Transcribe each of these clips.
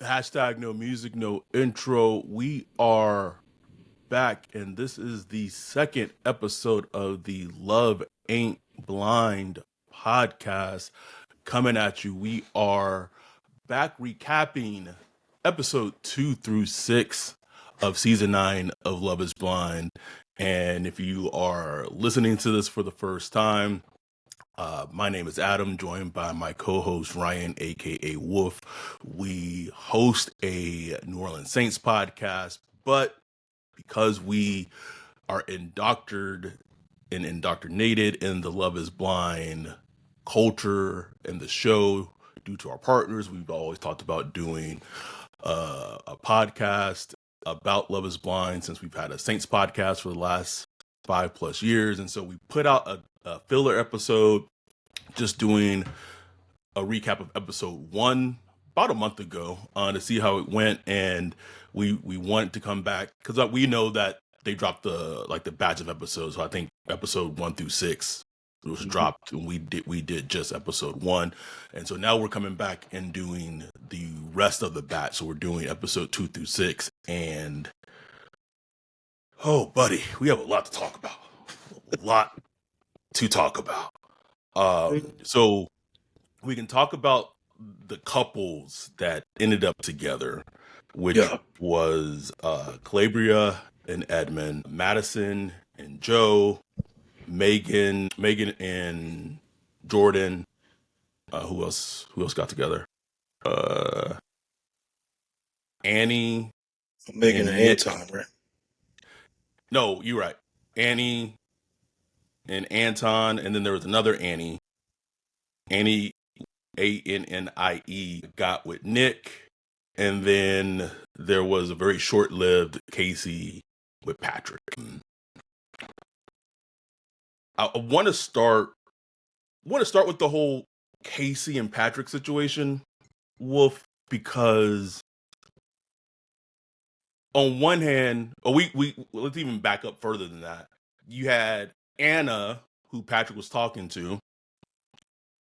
Hashtag no music, no intro. We are back, and this is the second episode of the Love Ain't Blind podcast coming at you. We are back recapping episode 2 through 6 of season 9 of Love is Blind. And if you are listening to this for the first time, my name is Adam, joined by my co-host Ryan, aka Wolf. We host a New Orleans Saints podcast, but because we are indoctored and indoctrinated in the Love is Blind culture and the show due to our partners, we've always talked about doing a podcast about Love is Blind since we've had a Saints podcast for the last 5+ years. And so we put out a filler episode just doing a recap of episode 1 about a month ago to see how it went, and we wanted to come back because we know that they dropped the batch of episodes. So I think episode 1 through 6 was dropped, and we did just episode 1, and so now we're coming back and doing the rest of the batch. So we're doing episode 2 through 6, and oh, buddy, we have a lot to talk about. A lot to talk about. So we can talk about the couples that ended up together, which was Kalybriah and Edmond, Madison and Joe, Megan and Jordan. Who else got together? Annie, Megan and Anton, right? No, you're right. Annie and Anton, and then there was another Annie. Annie, Annie, got with Nick, and then there was a very short-lived Kacie with Patrick. I want to start with the whole Kacie and Patrick situation, Wolf, because on one hand, we let's even back up further than that. You had Anna, who Patrick was talking to.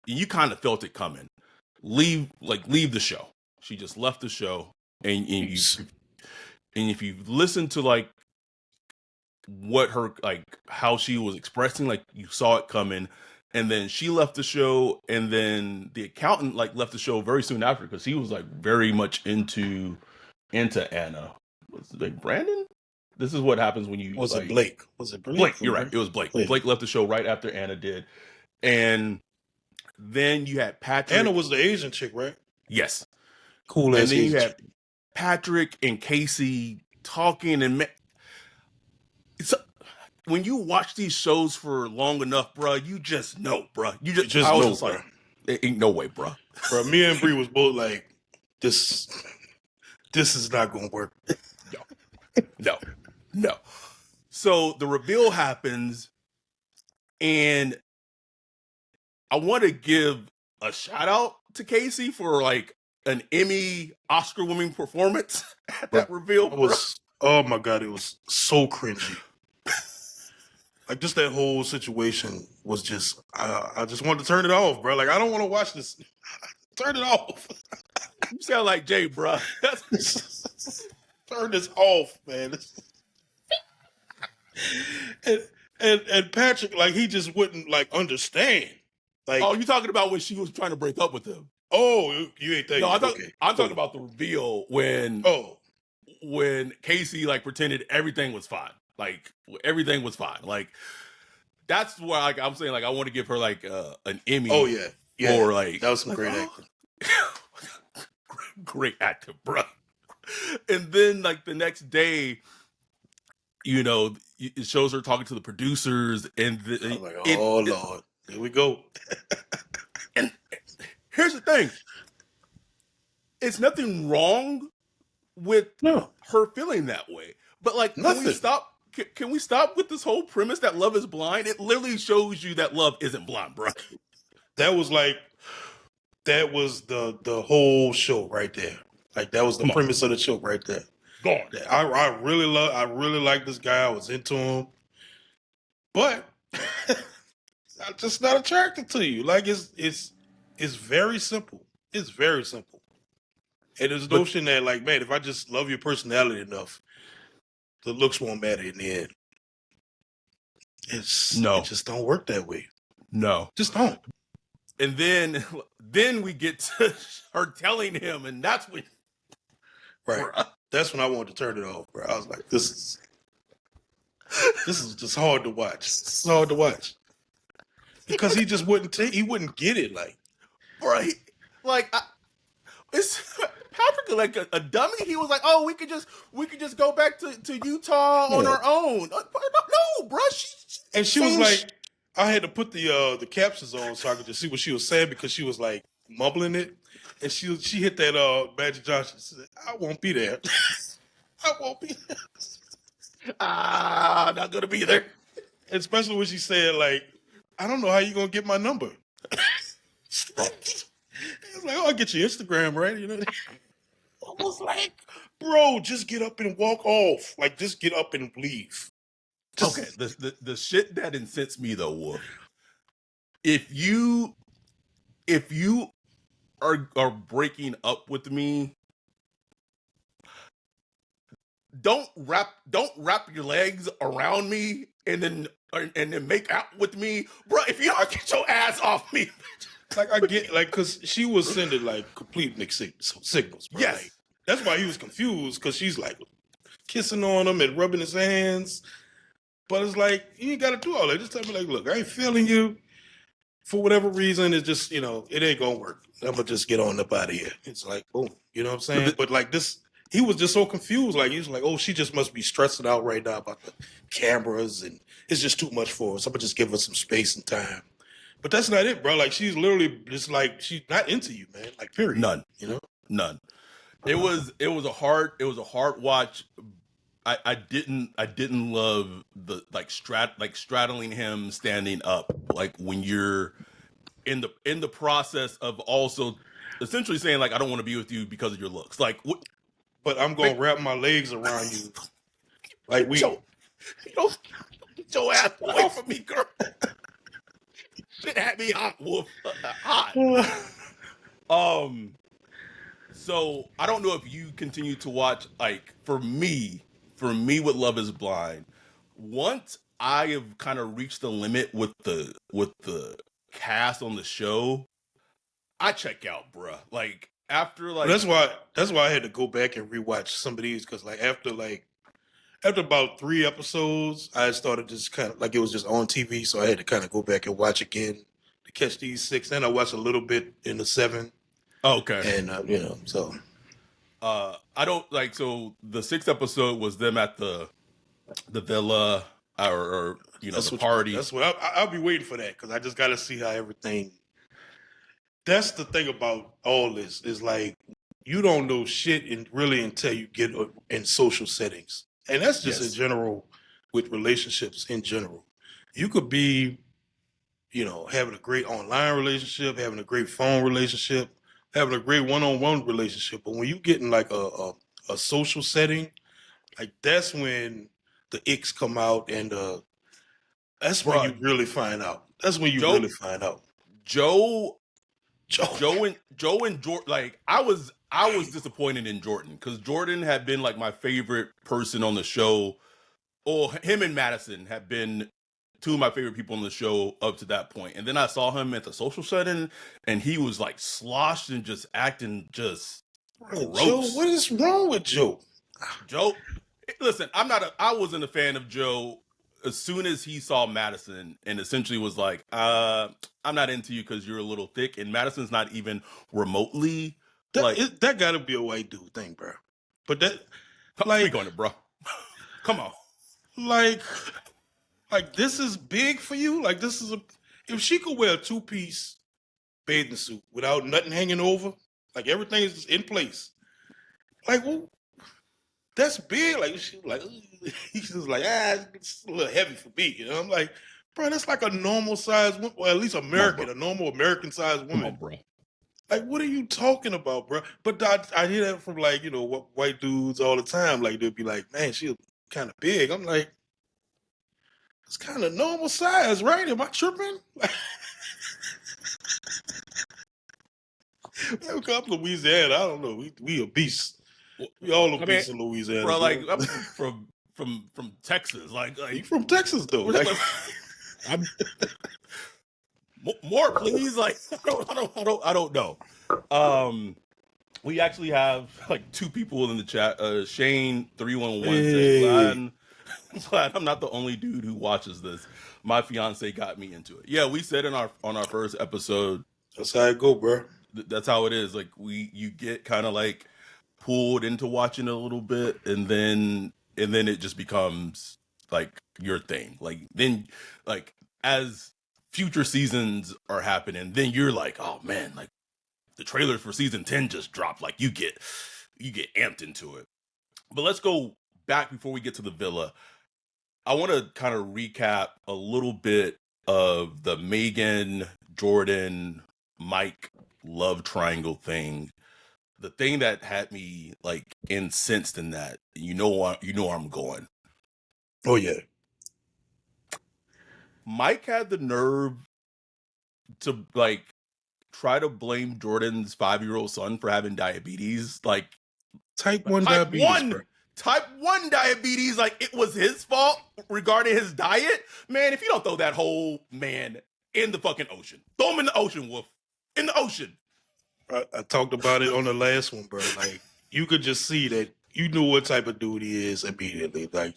You kind of felt it coming. Leave the show. She just left the show, and if you listen to what her how she was expressing, you saw it coming, and then she left the show, and then the accountant left the show very soon after because he was very much into Anna. Was it Brandon? This is what happens when you it Blake? Was it Blake? Blake, you're right. It was Blake. Blake left the show right after Anna did, and then you had Patrick. Anna was the Asian chick, right? Yes. Cool. And then you had Patrick and Kacie talking, and when you watch these shows for long enough, bruh, you just know, bruh. You just know, bruh. Ain't no way, bruh. Bruh, me and Bree was both like, this is not gonna work. No. So the reveal happens, and I want to give a shout out to Kacie for an Emmy Oscar-winning performance at that reveal. Oh my God, it was so cringy. Just that whole situation was just, I just wanted to turn it off, bro. I don't want to watch this. Turn it off. You sound like Jay, bro. Turn this off, man. And Patrick, he just wouldn't understand. Oh, you talking about when she was trying to break up with him? Oh, you ain't thinking. No, I'm talking about the reveal when Kacie pretended everything was fine. Everything was fine. That's why I'm saying I want to give her an Emmy. Oh yeah. Or that was some great acting. Great acting, bro. And then the next day, it shows her talking to the producers, and oh Lord, here we go. And here's the thing: it's nothing wrong with her feeling that way, but nothing. Can we stop with this whole premise that love is blind? It literally shows you that love isn't blind, bro. That was the whole show right there. That was the premise of the show right there. Gone. I really like this guy. I was into him, but I'm just not attracted to you. It's very simple. It's very simple. And there's a notion that, like, man, if I just love your personality enough, the looks won't matter in the end. It just don't work that way. No. Just don't. And then we get to her telling him, and that's when That's when I wanted to turn it off, bro. I was like, this is just hard to watch. It's hard to watch. Because he just wouldn't get it, like. Right. Like it's Patrick like a dummy. He was like, "Oh, we could just go back to Utah on our own." No, bro. She was like, I had to put the captions on so I could just see what she was saying because she was like mumbling it, and she hit that Magic Johnson. She said, "I won't be there. I won't be there. I'm not gonna be there." Especially when she said, like, "I don't know how you gonna get my number." It's like, "Oh, I'll get your Instagram, right?" You know. I was like, "Bro, just get up and walk off. Like, just get up and leave." Okay, the shit that incensed me though, Wolf. If you are breaking up with me, don't wrap your legs around me and then make out with me, bro. If you don't get your ass off me, like I get like because she was sending like complete mixed signals, bro. Yes, like, that's why he was confused because she's like kissing on him and rubbing his hands, but it's like you ain't got to do all that. Just tell me like, look, I ain't feeling you for whatever reason. It's just it ain't gonna work. I'm gonna just get on up out of here. It's like boom, you know what I'm saying? But like this. He was just so confused. Like, he was like, oh, she just must be stressing out right now about the cameras and it's just too much for us. I'm going to just give her some space and time. But that's not it, bro. Like, she's literally just like, she's not into you, man. Like, period. None. You know? None. It was a hard watch. I didn't love the straddling him standing up. Like when you're in the process of also essentially saying like, I don't want to be with you because of your looks. Like what? But I'm gonna wrap my legs around you, like we. Get your ass away from me, girl. Shit had me hot, Wolf. Hot. So I don't know if you continue to watch. Like for me, with Love Is Blind, once I have kind of reached the limit with the cast on the show, I check out, bruh. Like. After like that's why I had to go back and rewatch some of these because like after about 3 episodes, I started just kind of like it was just on TV, so I had to kind of go back and watch again to catch these 6. Then I watched a little bit in the 7. Okay, and so I don't like so the 6th episode was them at the villa or the party. That's what I'll be waiting for that because I just got to see how everything. That's the thing about all this is like you don't know shit really until you get in social settings, and that's just in general with relationships in general. You could be, having a great online relationship, having a great phone relationship, having a great one-on-one relationship, but when you get in like a social setting, like that's when the icks come out, and that's when you really find out. That's when you really find out. Joe and Jordan, like I was disappointed in Jordan because Jordan had been like my favorite person on the show. Or him and Madison have been 2 of my favorite people on the show up to that point. And then I saw him at the social setting and he was like sloshed and just acting just gross. Joe, what is wrong with Joe? Joe, listen, I wasn't a fan of Joe as soon as he saw Madison and essentially was like, I'm not into you because you're a little thick. And Madison's not even remotely that gotta be a white dude thing, bro. But that speak on it, bro. Come on. Like this is big for you? Like this is if she could wear a 2-piece bathing suit without nothing hanging over, like everything is in place. Like, well, that's big. Like she like he's just like, it's a little heavy for me. I'm like, bro, that's like a normal size woman, or at least American, a normal American size woman. Come on, bro. Like, what are you talking about, bro? But I hear that from like, white dudes all the time. Like they'll be like, man, she's kind of big. I'm like, it's kind of normal size, right? Am I tripping? Man, we come from Louisiana. I don't know. We obese. We all I mean, obese in Louisiana. bro, like bro. I'm from Texas. Like You from Texas though? Like, I'm more, please. Like I don't know. We actually have like two people in the chat. Shane 311 said, glad I'm not the only dude who watches this. My fiance got me into it. Yeah, we said on our first episode. that's how it go, bro. That's how it is. Like you get kind of like pulled into watching a little bit, and then it just becomes like your thing. Like then like as future seasons are happening, then you're like, oh man, like the trailers for season 10 just dropped. Like you get amped into it. But let's go back before we get to the villa. I want to kind of recap a little bit of the Megan, Jordan, Mike love triangle thing. The thing that had me like incensed in that, you know where I'm going. Oh yeah. Mike had the nerve to like try to blame Jordan's 5-year-old son for having diabetes. Like Type 1 diabetes, bro. Type 1 diabetes, like it was his fault regarding his diet. Man, if you don't throw that whole man in the fucking ocean, throw him in the ocean, Wolf. In the ocean. I talked about it on the last one, bro. Like, you could just see that you knew what type of dude he is immediately. Like,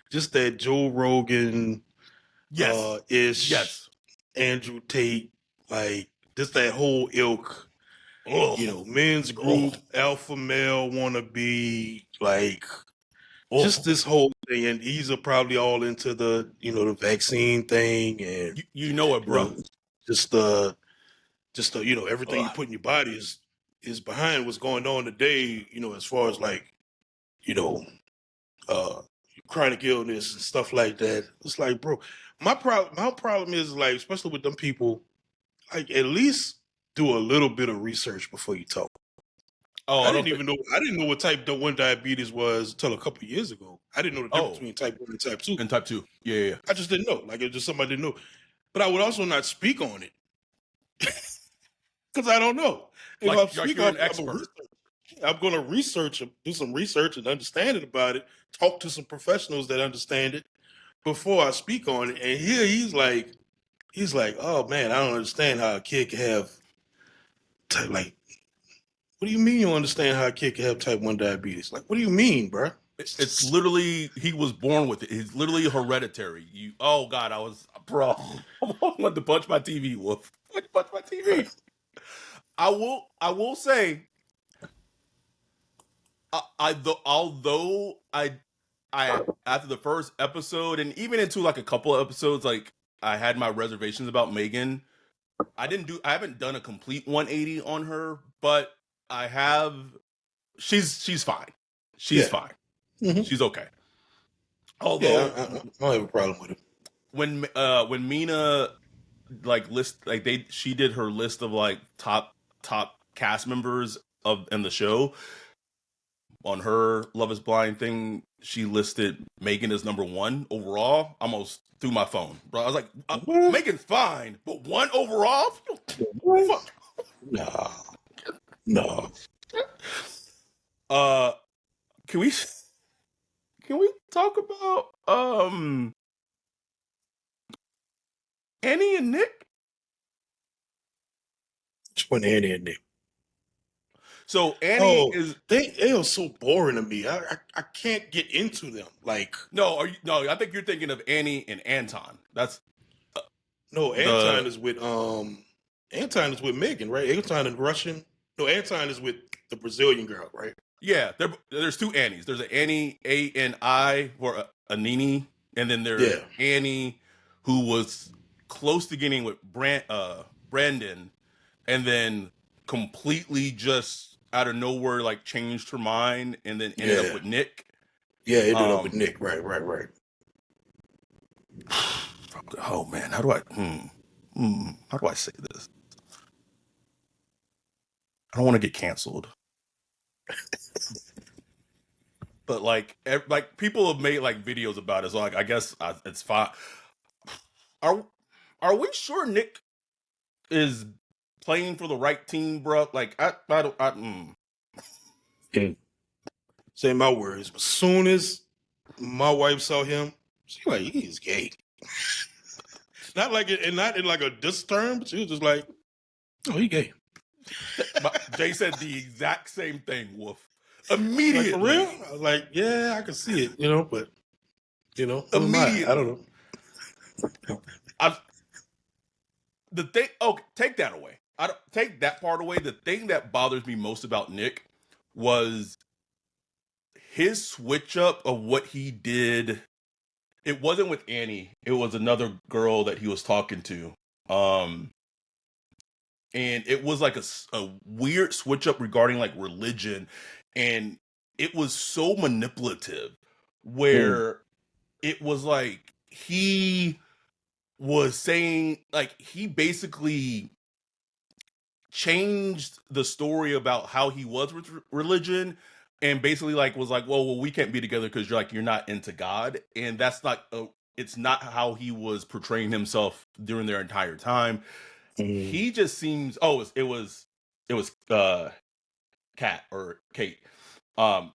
just that Joe Rogan, yes, Andrew Tate, like, just that whole ilk. You know, men's group, alpha male wannabe, like just this whole thing. And he's probably all into the, the vaccine thing, and you know it, bro. Just the, everything you put in your body is behind what's going on today. As far as like, chronic illness and stuff like that. It's like, bro, my problem is like, especially with them people, like at least do a little bit of research before you talk. Oh, I didn't know what type 1 diabetes was until a couple of years ago. I didn't know the difference between type 1 and type 2. And type 2. Yeah. I just didn't know. Like, it was just somebody didn't know. But I would also not speak on it. Because I don't know. If I speak on it, I'm going to research, do some research and understanding about it, talk to some professionals that understand it before I speak on it. And here he's like, oh man, I don't understand how a kid can have like, what do you mean you understand how a kid can have type 1 diabetes? Like, what do you mean, bro? It's literally, he was born with it. It's literally hereditary. Oh God, I want to punch my TV, Wolf. I want to punch my TV. I will say, although I after the first episode and even into like a couple of episodes, like I had my reservations about Megan. I haven't done a complete 180 on her, but I have. She's fine. She's fine. Mm-hmm. She's okay. Although I don't have a problem with it. When Mina she did her list of like top cast members in the show. On her Love Is Blind thing, she listed Megan as number 1 overall. Almost threw my phone, bro. I was like, Megan's fine, but 1 overall? Fuck. No. Can we talk about Annie and Nick? Which one, Annie and Nick? So Annie they are so boring to me. I can't get into them. Like I think you're thinking of Annie and Anton. That's no, Anton is with Megan, right? Anton is Russian. No, Anton is with the Brazilian girl, right? Yeah, there's 2 Annies. There's an Annie Ani or Anini, and then there's Annie who was close to getting with Brandon, and then completely just out of nowhere like changed her mind, and then ended up with Nick. Yeah, ended up with Nick. Right. Oh man, how do I say this? I don't want to get canceled. But like people have made like videos about it, so like I guess it's fine. Are we sure Nick is playing for the right team, bro. Like I don't. Say my words. As soon as my wife saw him, she like, he's gay. Not like it, and not in like a diss term, but she was just like, oh, he gay. Jay said the exact same thing, Wolf. Like, Immediately. for real? I was like, yeah, I can see it, but who am I? I don't know. The thing. Oh, take that away. I don't take that part away. The thing that bothers me most about Nick was his switch up of what he did. It wasn't with Annie. It was another girl that he was talking to. And it was like a weird switch up regarding like religion, and it was so manipulative where it was like he was saying, like, he basically changed the story about how he was with religion, and basically like was like, well, we can't be together because you're not into God, and that's not it's not how he was portraying himself during their entire time. He just seems it was Kat or Kate.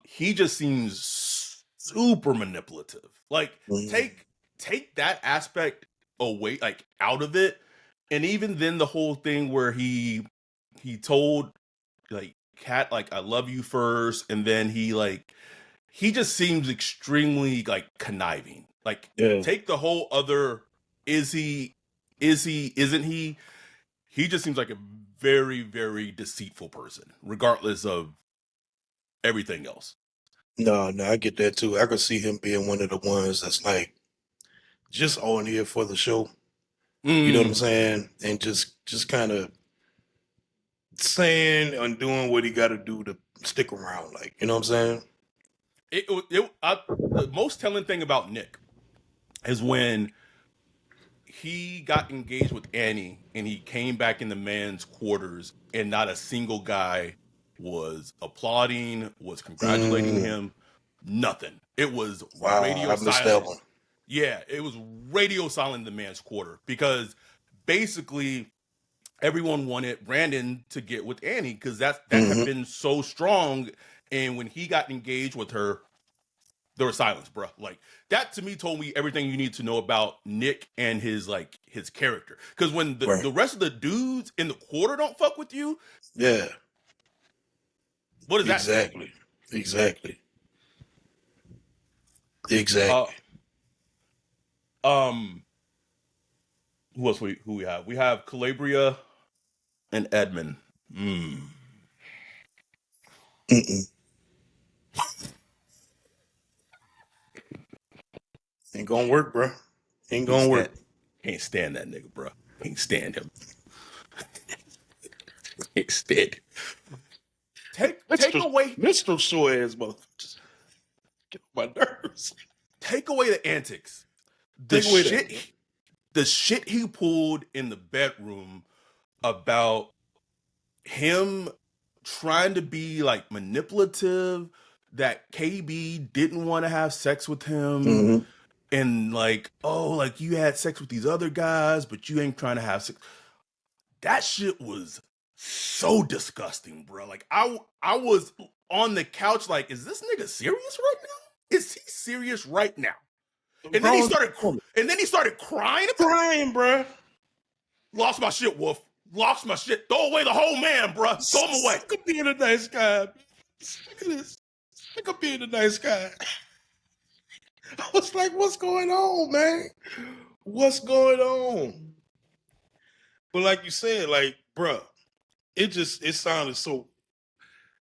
He just seems super manipulative. Like take that aspect away, like out of it, and even then the whole thing where he told like Kat, like, I love you first, and then he just seems extremely like conniving. Like take the whole other isn't he? He just seems like a very, very deceitful person, regardless of everything else. No, I get that too. I could see him being one of the ones that's like just on here for the show. You know what I'm saying? And just kind of saying and doing what he got to do to stick around. Like, you know what I'm saying? The most telling thing about Nick is when he got engaged with Annie and he came back in the man's quarters and not a single guy was applauding, was congratulating him, nothing. It was radio I missed silent. that one. Yeah, it was radio silent in the man's quarter because basically everyone wanted Brandon to get with Annie because that had been so strong. And when he got engaged with her, there was silence, bro. Like that to me told me everything you need to know about Nick and his character. Because when the rest of the dudes in the quarter don't fuck with you, yeah, what does that say? Exactly. Who else? Who we have? We have Kalybriah and Edmond. Ain't gonna work, bro. Ain't gonna work. Can't stand that nigga, bro. Can't stand him. Can't stand him. Take away Mr. Short ass motherfucker. Get on my nerves. Take away the antics. The shit he pulled in the bedroom about him trying to be like manipulative, that KB didn't want to have sex with him, and like, oh, like you had sex with these other guys, but you ain't trying to have sex. That shit was so disgusting, bro. Like I was on the couch like, is this nigga serious right now? Is he serious right now? And then he started crying. Crying, bro. Lost my shit, Wolf. Lost my shit. Throw away the whole man, bro. Throw him away. Sick of being a nice guy. Look at this. Sick of being a nice guy. I was like, what's going on, man? What's going on? But like you said, like, bro, it sounded so,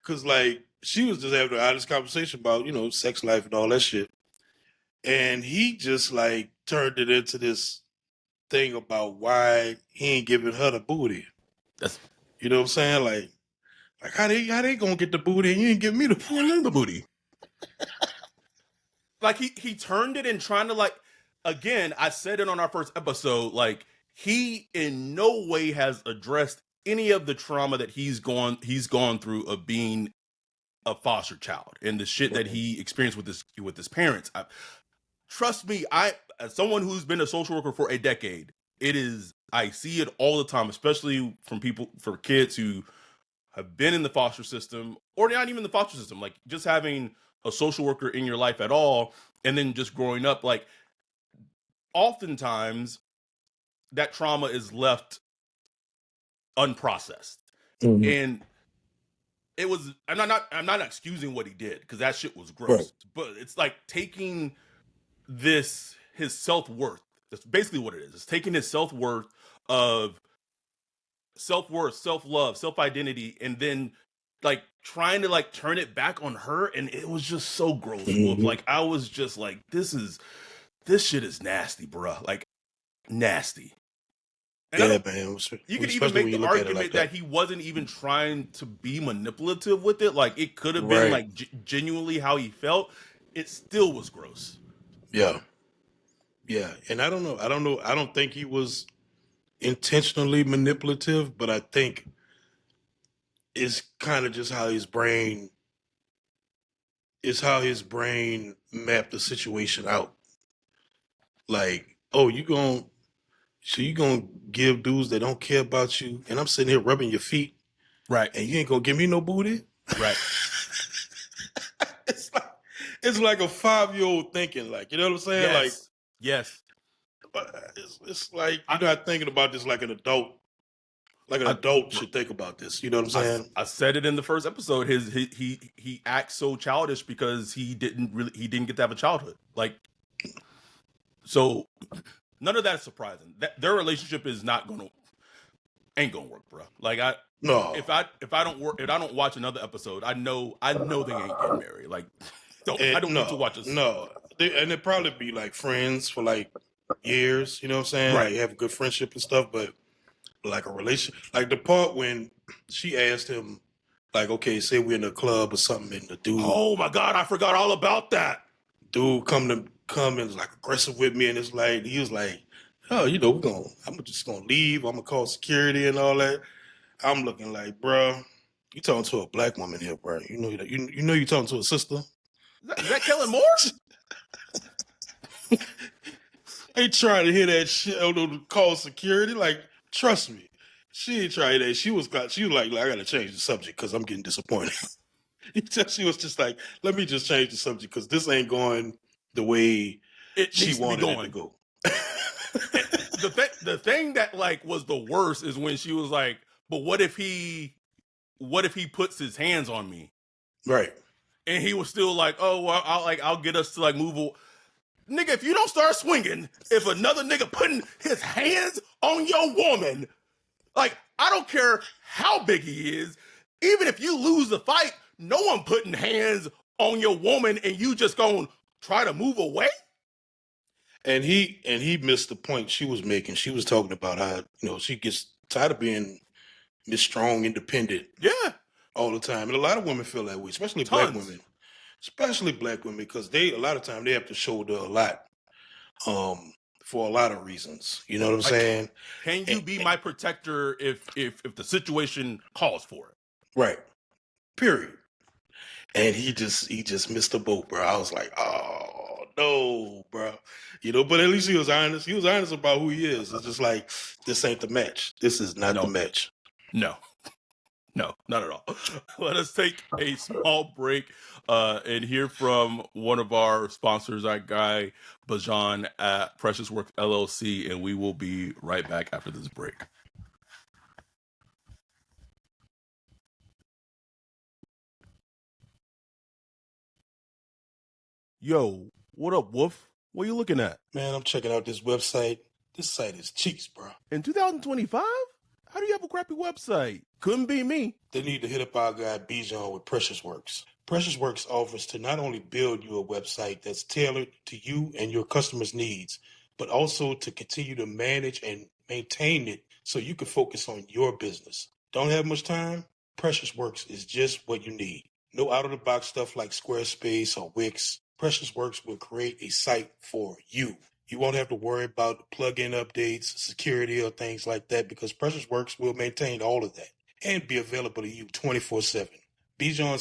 because like she was just having an honest conversation about, sex life and all that shit. And he just like turned it into this thing about why he ain't giving her the booty. You know what I'm saying? Like how they gonna get the booty and you ain't give me the booty? Like he turned it and trying to like, again, I said it on our first episode, like he in no way has addressed any of the trauma that he's gone through of being a foster child and the shit that he experienced with his parents. Trust me, as someone who's been a social worker for a decade, it is I see it all the time, especially for kids who have been in the foster system, or not even the foster system, like just having a social worker in your life at all, and then just growing up. Like, oftentimes that trauma is left unprocessed. Mm-hmm. And it was, I'm not excusing what he did, because that shit was gross. Right. But it's like taking his self-worth. That's basically what it is. It's taking his self-worth, self-love, self-identity, and then like trying to like turn it back on her, and it was just so gross. Mm-hmm. Like, I was just like, this shit is nasty, bruh. Like, nasty. And Yeah, man. you could even make the argument that he wasn't even trying to be manipulative with it. Like, it could have been like genuinely how he felt. It still was gross. Yeah. Yeah. And I don't know. I don't think he was intentionally manipulative, but I think it's kind of just how his brain mapped the situation out. Like, oh, you gonna give dudes that don't care about you, and I'm sitting here rubbing your feet, right? And you ain't gonna give me no booty, right? it's like a 5-year-old thinking, like, you know what I'm saying? Yes. Like, yes. It's like you're not thinking about this like an adult. Like an adult should think about this. You know what I'm saying? I said it in the first episode. He acts so childish because he didn't get to have a childhood. Like, so none of that is surprising. Their relationship is ain't gonna work, bro. Like, if I don't watch another episode, I know they ain't getting married. Like, I don't need to watch this. No, and they'd probably be like friends for like years. You know what I'm saying? Right. Like, have a good friendship and stuff, but like a relationship, like the part when she asked him, like, okay, say we're in a club or something, and the dude, oh my god, I forgot all about that. Dude come and is like aggressive with me, and it's like he was like, oh, you know, I'm just gonna leave. I'm gonna call security and all that. I'm looking like, bro, you talking to a black woman here, bro? You know that you know you talking to a sister. Is that Kellen Moore? Ain't trying to hear that shit. Call security. Like, trust me, she ain't trying that. She was like, I gotta change the subject because I'm getting disappointed. She was just like, let me just change the subject because this ain't going the way she wanted it to go. The thing that like was the worst is when she was like, but what if he puts his hands on me? Right. And he was still like, oh, well, I'll get us to like move. Nigga, if you don't start swinging, if another nigga putting his hands on your woman, like, I don't care how big he is, even if you lose the fight, no one putting hands on your woman and you just gonna try to move away. And he missed the point she was making. She was talking about how, you know, she gets tired of being Miss Strong, independent. Yeah. All the time. And a lot of women feel that way, especially Tons. black women. Especially black women, because a lot of time they have to shoulder a lot for a lot of reasons. You know what I'm saying? Can you be my protector if the situation calls for it? Right. Period. And he just missed the boat, bro. I was like, oh no, bro. You know, but at least he was honest. He was honest about who he is. It's just like, this ain't the match. This is not the match. No, not at all. Let us take a small break and hear from one of our sponsors, our guy Bajan at Precious Works LLC, and we will be right back after this break. Yo, what up, Wolf? What are you looking at? Man, I'm checking out this website. This site is cheeks, bro. In 2025? How do you have a crappy website? Couldn't be me. They need to hit up our guy Bijan with Precious Works. Precious Works offers to not only build you a website that's tailored to you and your customers' needs, but also to continue to manage and maintain it so you can focus on your business. Don't have much time? Precious Works is just what you need. No out-of-the-box stuff like Squarespace or Wix. Precious Works will create a site for you. You won't have to worry about plug-in updates, security, or things like that because Precious Works will maintain all of that and be available to you 24/7. Bijan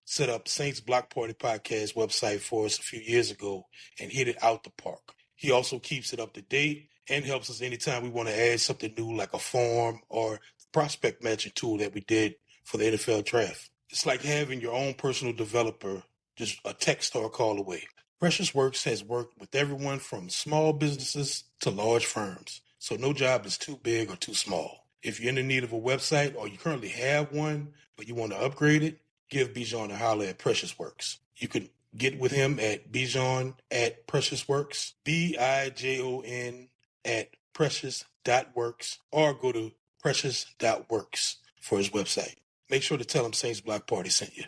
set up Saints Block Party Podcast website for us a few years ago and hit it out the park. He also keeps it up to date and helps us anytime we want to add something new, like a form or prospect matching tool that we did for the NFL draft. It's like having your own personal developer, just a text or a call away. Precious Works has worked with everyone from small businesses to large firms, so no job is too big or too small. If you're in the need of a website or you currently have one, but you want to upgrade it, give Bijan a holler at Precious Works. You can get with him at Bijan at Precious Works, BIJON at precious.works, or go to precious.works for his website. Make sure to tell him Saints Block Party sent you.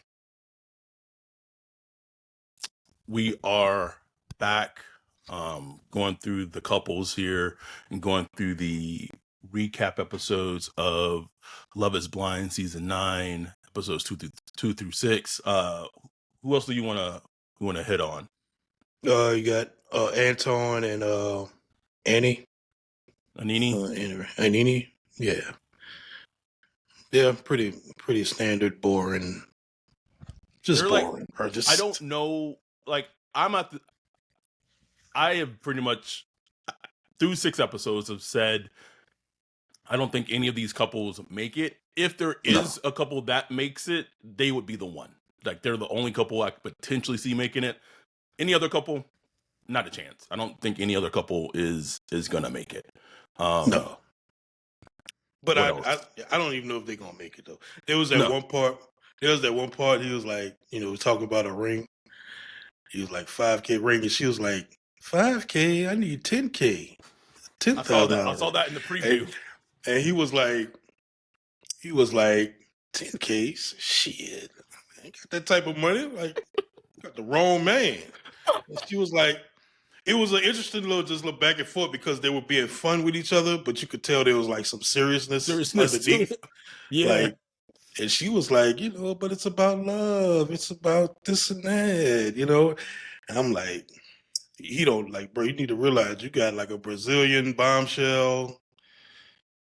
We are back, going through the couples here and going through the recap episodes of Love is Blind season 9, episodes 2 through 6. Who else do you want to hit on? You got Anton and Annie. Anini? Yeah. Yeah, pretty standard, boring. Just They're boring. Like, or just I don't know. Like, I have pretty much through 6 episodes have said I don't think any of these couples make it. If there is a couple that makes it, they would be the one. Like, they're the only couple I could potentially see making it. Any other couple, not a chance. I don't think any other couple is gonna make it. No. But I don't even know if they're gonna make it though. There was that one part. There was that one part. He was like, talking about a ring. He was like 5K ring, and she was like 5K. I need 10K. $10,000. I saw that in the preview. And he was like 10K. Shit, I ain't got that type of money. Like, got the wrong man. And she was like, it was an interesting little back and forth because they were being fun with each other, but you could tell there was like some seriousness underneath. Yeah. Like, and she was like, but it's about love. It's about this and that, And I'm like, bro, you need to realize you got like a Brazilian bombshell.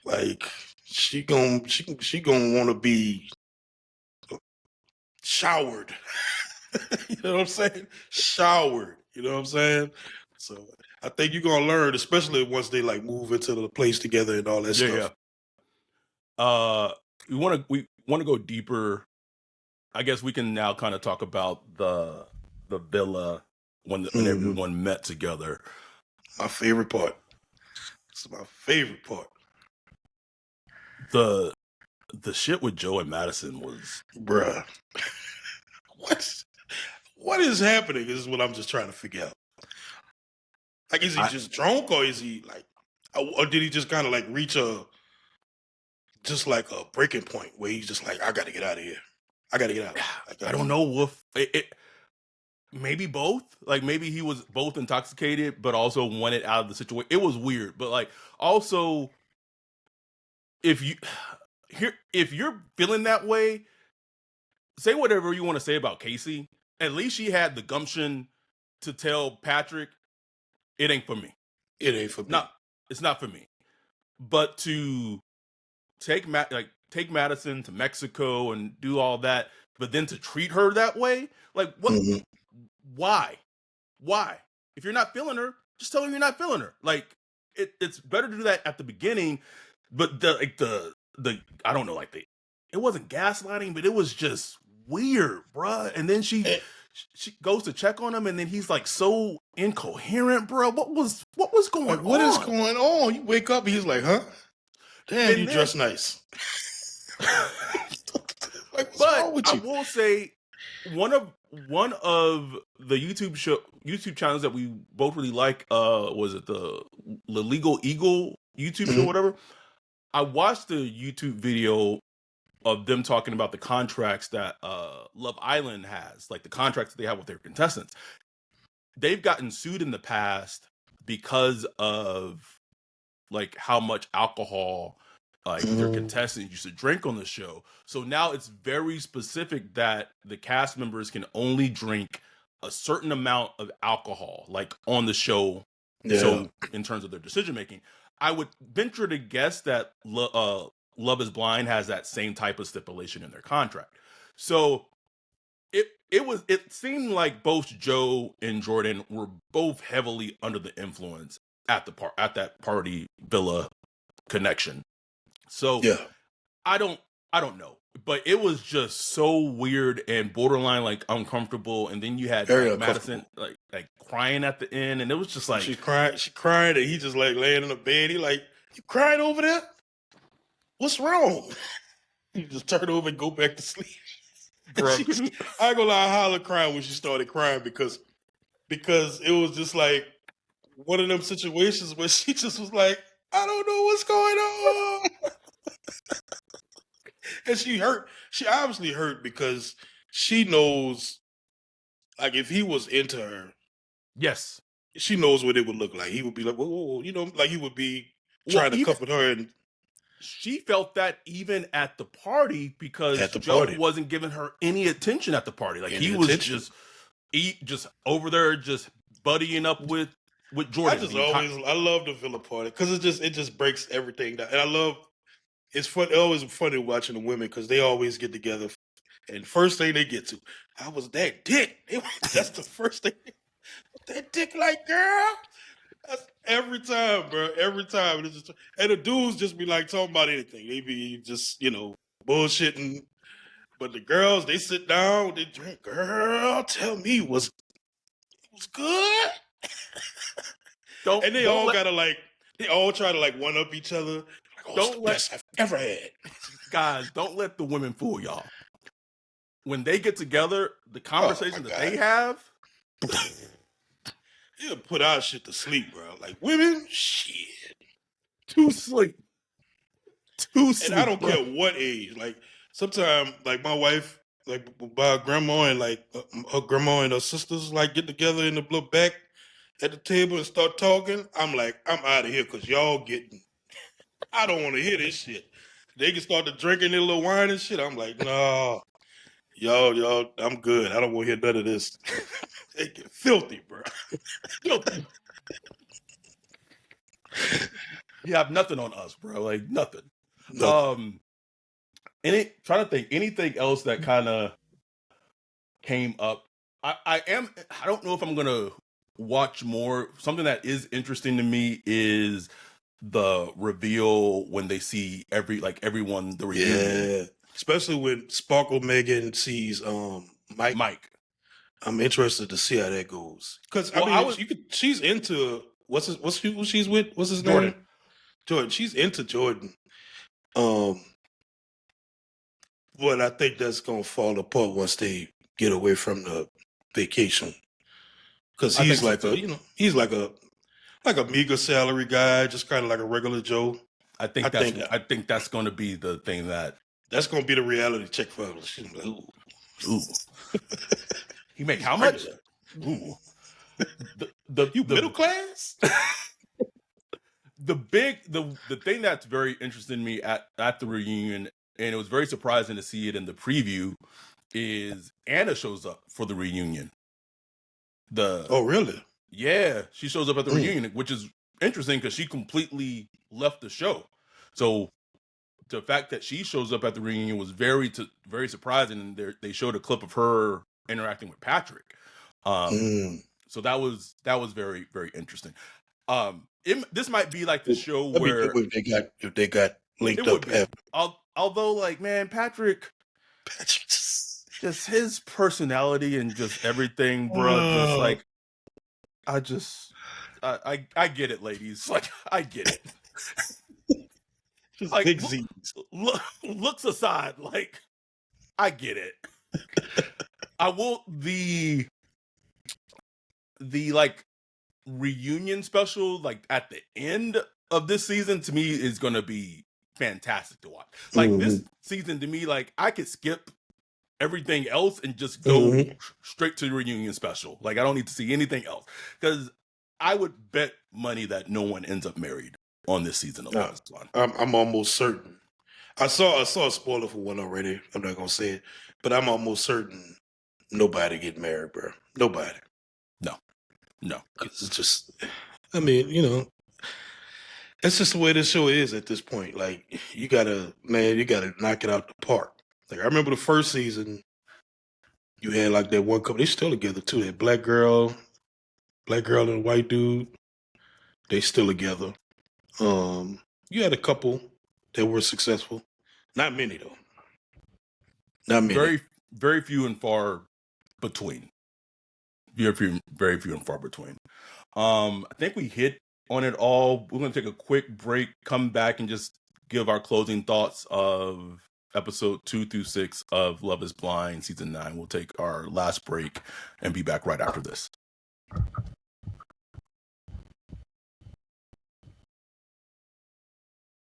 Like, she gonna want to be showered. You know what I'm saying? Showered. You know what I'm saying? So I think you're gonna learn, especially once they like move into the place together and all that stuff. Yeah. We want to go deeper. I guess we can now kind of talk about the villa when everyone met together. My favorite part. It's my favorite part. The shit with Joe and Madison was, bruh. What is happening? This is what I'm just trying to figure out. Like, is he just drunk, or is he like, or did he just kind of like reach a breaking point where he's just like, I got to get out of here. I got to get out. I don't know if maybe both. Like, maybe he was both intoxicated, but also wanted out of the situation. It was weird, but like, also, if you're feeling that way, say whatever you want to say about Kacie. At least she had the gumption to tell Patrick, it ain't for me. It ain't for me. It's not for me. But to take Madison to Mexico and do all that, but then to treat her that way, like, what? Mm-hmm. Why? If you're not feeling her, just tell her you're not feeling her. Like, it's better to do that at the beginning. But the I don't know, like, it wasn't gaslighting, but it was just weird, bruh. And then she goes to check on him, and then he's like so incoherent, bruh. What was going on? What is going on? You wake up, and he's like, huh? Damn, and you dress nice. Like, what's wrong with you? I will say, one of the YouTube channels that we both really like, was it the Legal Eagle YouTube show, whatever. I watched the YouTube video of them talking about the contracts that Love Island has, like the contracts that they have with their contestants. They've gotten sued in the past because of like how much alcohol their contestants used to drink on the show. So now it's very specific that the cast members can only drink a certain amount of alcohol, like on the show. Yeah. So in terms of their decision making, I would venture to guess that Love is Blind has that same type of stipulation in their contract. So it seemed like both Joe and Jordan were both heavily under the influence at that party villa connection. So Yeah. I don't know, but it was just so weird and borderline like uncomfortable. And then you had Very like uncomfortable. Madison like crying at the end, and it was just like She crying, and he just like laying in the bed. He like, you crying over there? What's wrong? You just turn over and go back to sleep. bro. I ain't gonna lie, I hollered crying when she started crying because it was just like one of them situations where she just was like, I don't know what's going on. And she hurt. She obviously hurt because she knows, like, if he was into her, Yes. she knows what it would look like. He would be like, whoa, whoa, whoa, you know, like he would be Well, trying to even comfort her, and she felt that even at the party because at the Joe party, wasn't giving her any attention at the party. Like any he was attention. just over there just buddying up with I Jordan. just always, I love the villa party because it just breaks everything down, and I love. It's fun. It's always funny watching the women because they always get together, and first thing they get to, I was that dick. That's the first thing. That dick, like, girl. That's every time, bro. Every time. It's just, and the dudes just be like talking about anything. They be just, bullshitting. But the girls, they sit down, they drink. Girl, tell me, was good? And they all gotta like, they all try to like one up each other. Like, oh, it's the best I've ever had. Guys, don't let the women fool y'all. When they get together, the conversation that they have. You put our shit to sleep, bro. Like women, shit. To sleep. And I don't care what age. Like sometimes, like my wife, like my grandma and like her grandma and her sisters, like get together in the little back at the table and start talking. I'm like, I'm out of here because y'all getting. I don't want to hear this shit. They can start to drinking their little wine and shit. I'm like, no, y'all, I'm good. I don't want to hear none of this. They get filthy, bro. Filthy. You have nothing on us, bro. Like nothing. Trying to think anything else that kind of came up. I don't know if I'm gonna watch more. Something that is interesting to me is the reveal when they see everyone, the reunion. Yeah. Especially when Sparkle Megan sees Mike. I'm interested to see how that goes. Because she's into who she's with? What's his Jordan. name? Jordan. She's into Jordan. But I think that's gonna fall apart once they get away from the vacation. Because he's like he's like a meager salary guy, just kind of like a regular Joe. I think that's going to be the thing that's going to be the reality check for her. She's like, ooh. He make how much? Ooh. You middle class? The thing that's very interesting to me at the reunion, and it was very surprising to see it in the preview, is Anna shows up for the reunion. Oh, really? Yeah, she shows up at the reunion, which is interesting because she completely left the show. So the fact that she shows up at the reunion was very surprising. And they showed a clip of her interacting with Patrick. So that was very, very interesting. This might be like the show where if they got linked up. Although, like, man, Patrick just his personality and just everything, bro. Just like, I get it, ladies. Like, I get it. Just like, big Z's. Looks aside, like, I get it. I will the like reunion special, like at the end of this season, to me is gonna be fantastic to watch. Like this season, to me, like I could skip everything else and just go straight to the reunion special. Like I don't need to see anything else because I would bet money that no one ends up married on this season of Love Is Blind. I'm almost certain. I saw a spoiler for one already. I'm not gonna say it, but I'm almost certain nobody get married, bro. Nobody. No. It's just, I mean, that's just the way this show is at this point. Like you gotta knock it out the park. Like I remember the first season, you had like that one couple. They still together too. That black girl and white dude. They still together. You had a couple that were successful. Not many though. Not many. Very few and far between. Very few and far between. I think we hit on it all. We're going to take a quick break, come back, and just give our closing thoughts of episode 2 through 6 of Love is Blind, season 9. We'll take our last break and be back right after this.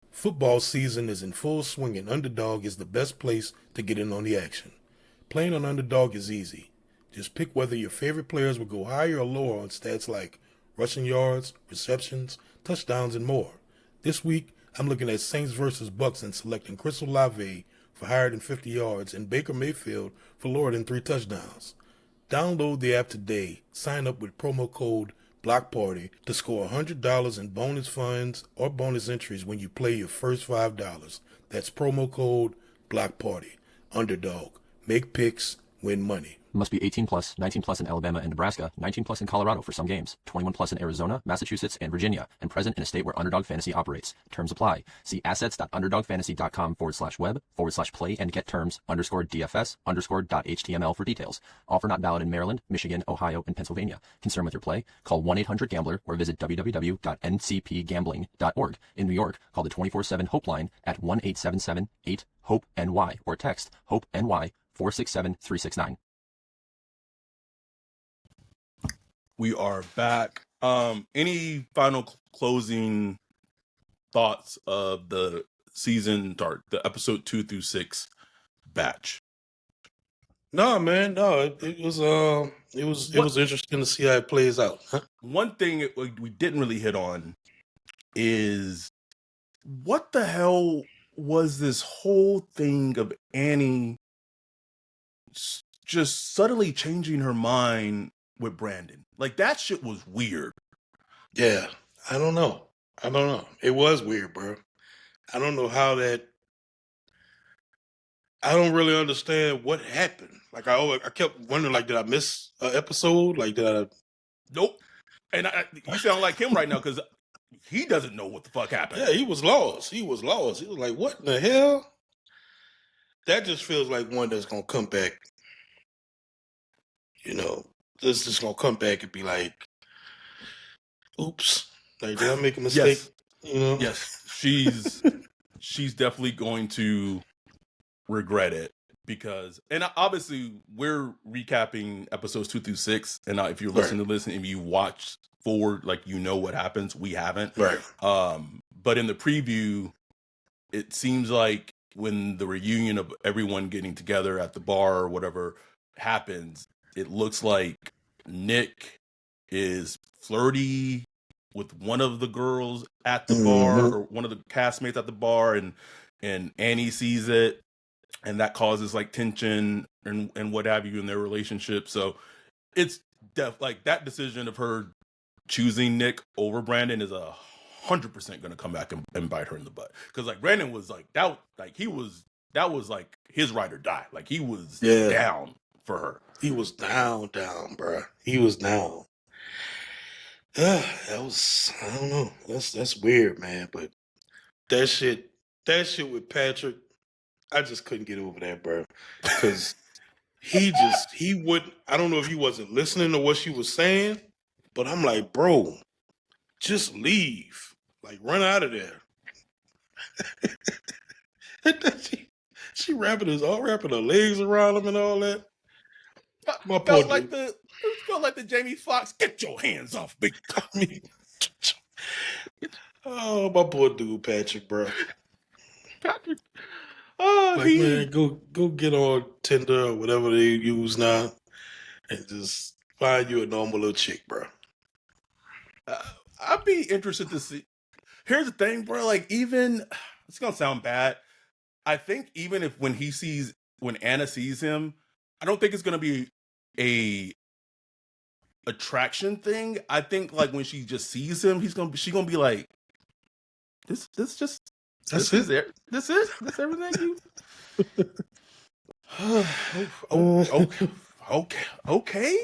Football season is in full swing, and Underdog is the best place to get in on the action. Playing on Underdog is easy. Just pick whether your favorite players will go higher or lower on stats like rushing yards, receptions, touchdowns, and more. This week, I'm looking at Saints versus Bucks and selecting Chris Olave for higher than 50 yards and Baker Mayfield for lower than 3 touchdowns. Download the app today. Sign up with promo code BLOCKPARTY to score $100 in bonus funds or bonus entries when you play your first $5. That's promo code BLOCKPARTY. Underdog. Make picks, win money. Must be 18 plus, 19 plus in Alabama and Nebraska, 19 plus in Colorado for some games, 21 plus in Arizona, Massachusetts, and Virginia, and present in a state where Underdog Fantasy operates. Terms apply. See assets.underdogfantasy.com/web/play and get terms _DFS_.html for details. Offer not valid in Maryland, Michigan, Ohio, and Pennsylvania. Concerned with your play? Call 1-800-GAMBLER or visit www.ncpgambling.org. In New York, call the 24/7 Hope line at 1-877-8-HOPE-NY or text HOPE-NY 467-369. We are back. Any final closing thoughts of the season, or the episode 2 through 6 batch? No, man. No, it was interesting to see how it plays out. Huh? One thing we didn't really hit on is what the hell was this whole thing of Annie just suddenly changing her mind with Brandon? Like, that shit was weird. Yeah, I don't know. It was weird, bro. I don't know how that. I don't really understand what happened. Like, I kept wondering, like, did I miss an episode? Like, did I? Nope. And you sound like him right now, because he doesn't know what the fuck happened. Yeah, he was lost. He was like, what in the hell? That just feels like one that's gonna come back. You know, this is gonna come back and be like, oops, like, did I make a mistake? Yes. You know? Yes. She's definitely going to regret it, because, and obviously we're recapping episodes 2 through 6, and if you're listening to this and you watch forward, like, you know what happens. We haven't. Right. But in the preview, it seems like when the reunion of everyone getting together at the bar or whatever happens, it looks like Nick is flirty with one of the girls at the bar, or one of the castmates at the bar, and Annie sees it, and that causes like tension and what have you in their relationship. So it's like that decision of her choosing Nick over Brandon is 100% going to come back and bite her in the butt, because like Brandon was like that, like that was like his ride or die. Like, he was down for her. He was down, bro. He was down. That was, I don't know. That's weird, man. But that shit with Patrick, I just couldn't get over that, bro. Because he wouldn't. I don't know if he wasn't listening to what she was saying, but I'm like, bro, just leave. Like, run out of there. she wrapping her legs around him and all that. My felt like the Jamie Foxx, get your hands off me. Oh, my poor dude, Patrick, bro. Patrick. Man, go get on Tinder or whatever they use now, and just find you a normal little chick, bro. I'd be interested to see. Here's the thing, bro. Like, even, it's gonna sound bad, I think even if when Anna sees him, I don't think it's gonna be a attraction thing. I think like when she just sees him, she's gonna be like, this is everything you. Okay.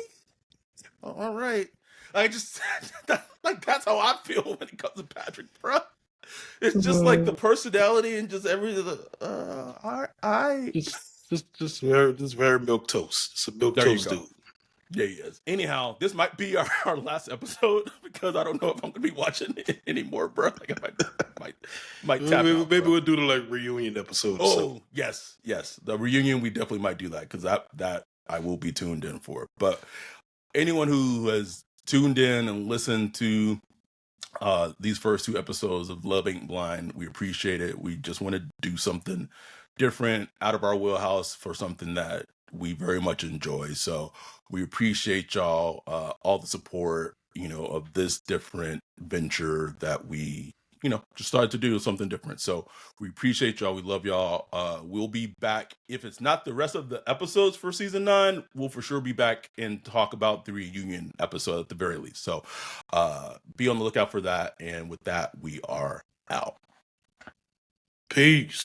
All right. I just like that's how I feel when it comes to Patrick, bro. It's just like the personality and just everything. I Just very milk toast. It's a milk There you toast go. dude. Yeah, he is. Anyhow, this might be our last episode because I don't know if I'm gonna be watching it anymore, bro. Like I might tap out. Maybe Bro. we'll do the like reunion episode. Oh yes, the reunion we definitely might do that because that I will be tuned in for. But anyone who has tuned in and listened to these first 2 episodes of Love Ain't Blind, we appreciate it. We just want to do something different out of our wheelhouse for something that we very much enjoy. So we appreciate y'all, all the support, of this different venture that we, just started to do something different. So we appreciate y'all. We love y'all. We'll be back. If it's not the rest of the episodes for season 9, we'll for sure be back and talk about the reunion episode at the very least. So be on the lookout for that. And with that, we are out. Peace.